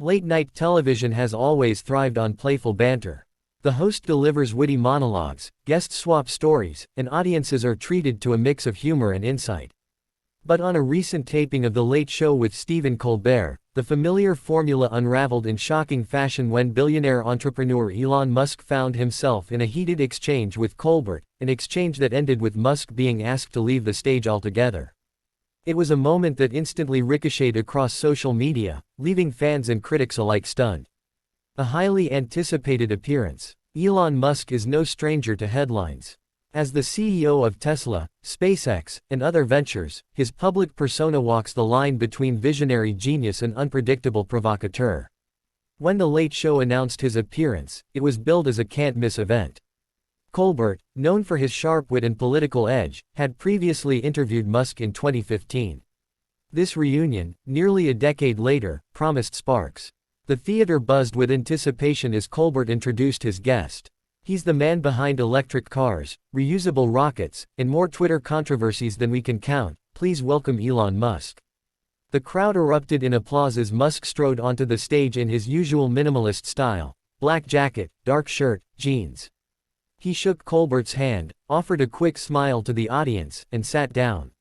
Late-night television has always thrived on playful banter. The host delivers witty monologues, guests swap stories, and audiences are treated to a mix of humor and insight. But on a recent taping of The Late Show with Stephen Colbert, the familiar formula unraveled in shocking fashion when billionaire entrepreneur Elon Musk found himself in a heated exchange with Colbert, an exchange that ended with Musk being asked to leave the stage altogether. It was a moment that instantly ricocheted across social media, leaving fans and critics alike stunned. A highly anticipated appearance. Elon Musk is no stranger to headlines. As the CEO of Tesla, SpaceX, and other ventures, his public persona walks the line between visionary genius and unpredictable provocateur. When The Late Show announced his appearance, it was billed as a can't-miss event. Colbert, known for his sharp wit and political edge, had previously interviewed Musk in 2015. This reunion, nearly a decade later, promised sparks. The theater buzzed with anticipation as Colbert introduced his guest. He's the man behind electric cars, reusable rockets, and more Twitter controversies than we can count. Please welcome Elon Musk. The crowd erupted in applause as Musk strode onto the stage in his usual minimalist style: black jacket, dark shirt, jeans. He shook Colbert's hand, offered a quick smile to the audience, and sat down.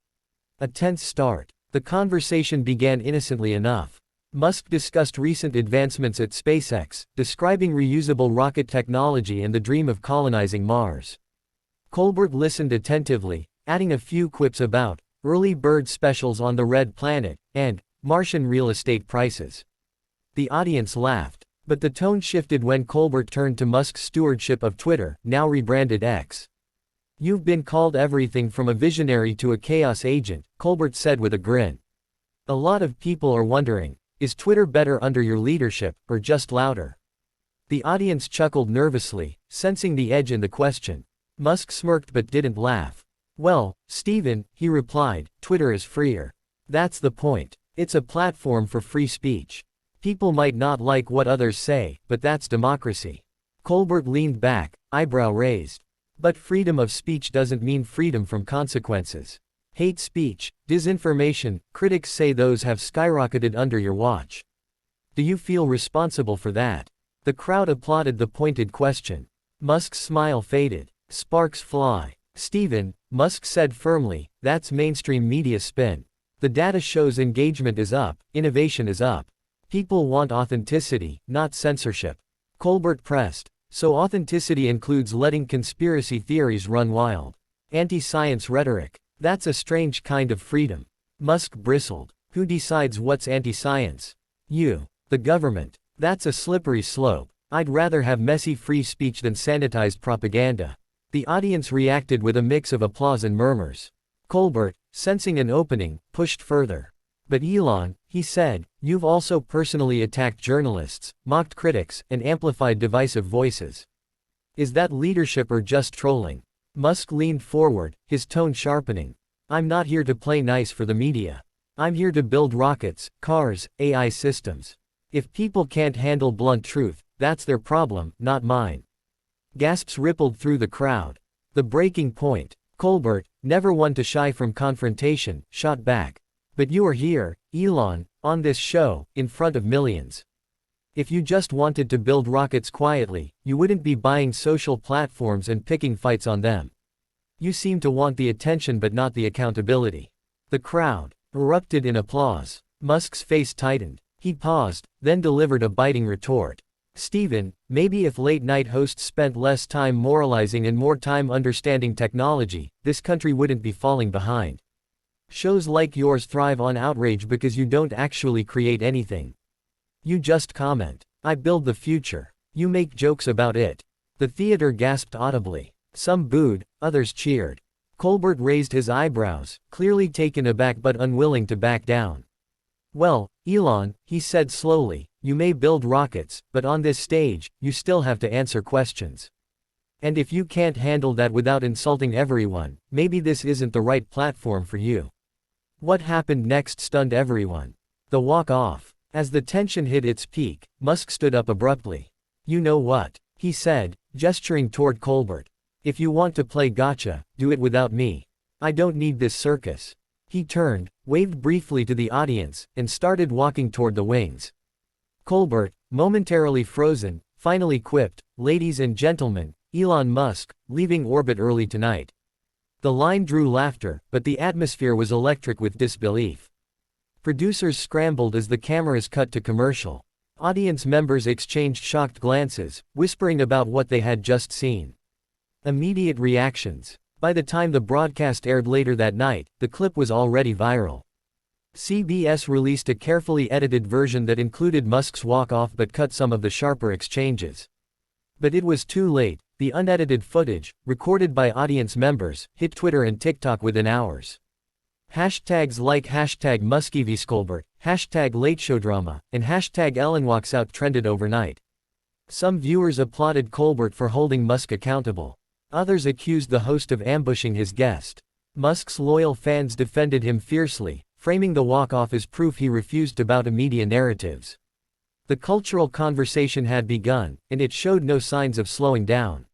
A tense start. The conversation began innocently enough. Musk discussed recent advancements at SpaceX, describing reusable rocket technology and the dream of colonizing Mars. Colbert listened attentively, adding a few quips about early bird specials on the Red Planet and Martian real estate prices. The audience laughed, but the tone shifted when Colbert turned to Musk's stewardship of Twitter, now rebranded X. "You've been called everything from a visionary to a chaos agent," Colbert said with a grin. "A lot of people are wondering, is Twitter better under your leadership, or just louder?" The audience chuckled nervously, sensing the edge in the question. Musk smirked but didn't laugh. "Well, Stephen," he replied, "Twitter is freer. That's the point. It's a platform for free speech. People might not like what others say, but that's democracy." Colbert leaned back, eyebrow raised. "But freedom of speech doesn't mean freedom from consequences. Hate speech, disinformation, critics say those have skyrocketed under your watch. Do you feel responsible for that?" The crowd applauded the pointed question. Musk's smile faded. Sparks fly. "Stephen," Musk said firmly, "that's mainstream media spin. The data shows engagement is up, innovation is up. People want authenticity, not censorship." Colbert pressed. "So authenticity includes letting conspiracy theories run wild? Anti-science rhetoric? That's a strange kind of freedom." Musk bristled. "Who decides what's anti-science? You. The government. That's a slippery slope. I'd rather have messy free speech than sanitized propaganda." The audience reacted with a mix of applause and murmurs. Colbert, sensing an opening, pushed further. "But Elon," he said, "you've also personally attacked journalists, mocked critics, and amplified divisive voices. Is that leadership or just trolling?" Musk leaned forward, his tone sharpening. "I'm not here to play nice for the media. I'm here to build rockets, cars, AI systems. If people can't handle blunt truth, that's their problem, not mine." Gasps rippled through the crowd. The breaking point. Colbert, never one to shy from confrontation, shot back. "But you are here, Elon, on this show, in front of millions. If you just wanted to build rockets quietly, you wouldn't be buying social platforms and picking fights on them. You seem to want the attention but not the accountability." The crowd erupted in applause. Musk's face tightened. He paused, then delivered a biting retort. "Stephen, maybe if late-night hosts spent less time moralizing and more time understanding technology, this country wouldn't be falling behind. Shows like yours thrive on outrage because you don't actually create anything. You just comment. I build the future. You make jokes about it." The theater gasped audibly. Some booed, others cheered. Colbert raised his eyebrows, clearly taken aback but unwilling to back down. "Well, Elon," he said slowly, "you may build rockets, but on this stage, you still have to answer questions. And if you can't handle that without insulting everyone, maybe this isn't the right platform for you." What happened next stunned everyone. The walk-off. As the tension hit its peak, Musk stood up abruptly. "You know what?" he said, gesturing toward Colbert. "If you want to play gotcha, do it without me. I don't need this circus." He turned, waved briefly to the audience, and started walking toward the wings. Colbert, momentarily frozen, finally quipped, "Ladies and gentlemen, Elon Musk, leaving orbit early tonight." The line drew laughter, but the atmosphere was electric with disbelief. Producers scrambled as the cameras cut to commercial. Audience members exchanged shocked glances, whispering about what they had just seen. Immediate reactions. By the time the broadcast aired later that night, the clip was already viral. CBS released a carefully edited version that included Musk's walk-off but cut some of the sharper exchanges. But it was too late. The unedited footage, recorded by audience members, hit Twitter and TikTok within hours. Hashtags like #MuskieVsColbert, #LateShowDrama, and #ElonWalksOut trended overnight. Some viewers applauded Colbert for holding Musk accountable. Others accused the host of ambushing his guest. Musk's loyal fans defended him fiercely, framing the walk-off as proof he refused to bow to media narratives. The cultural conversation had begun, and it showed no signs of slowing down.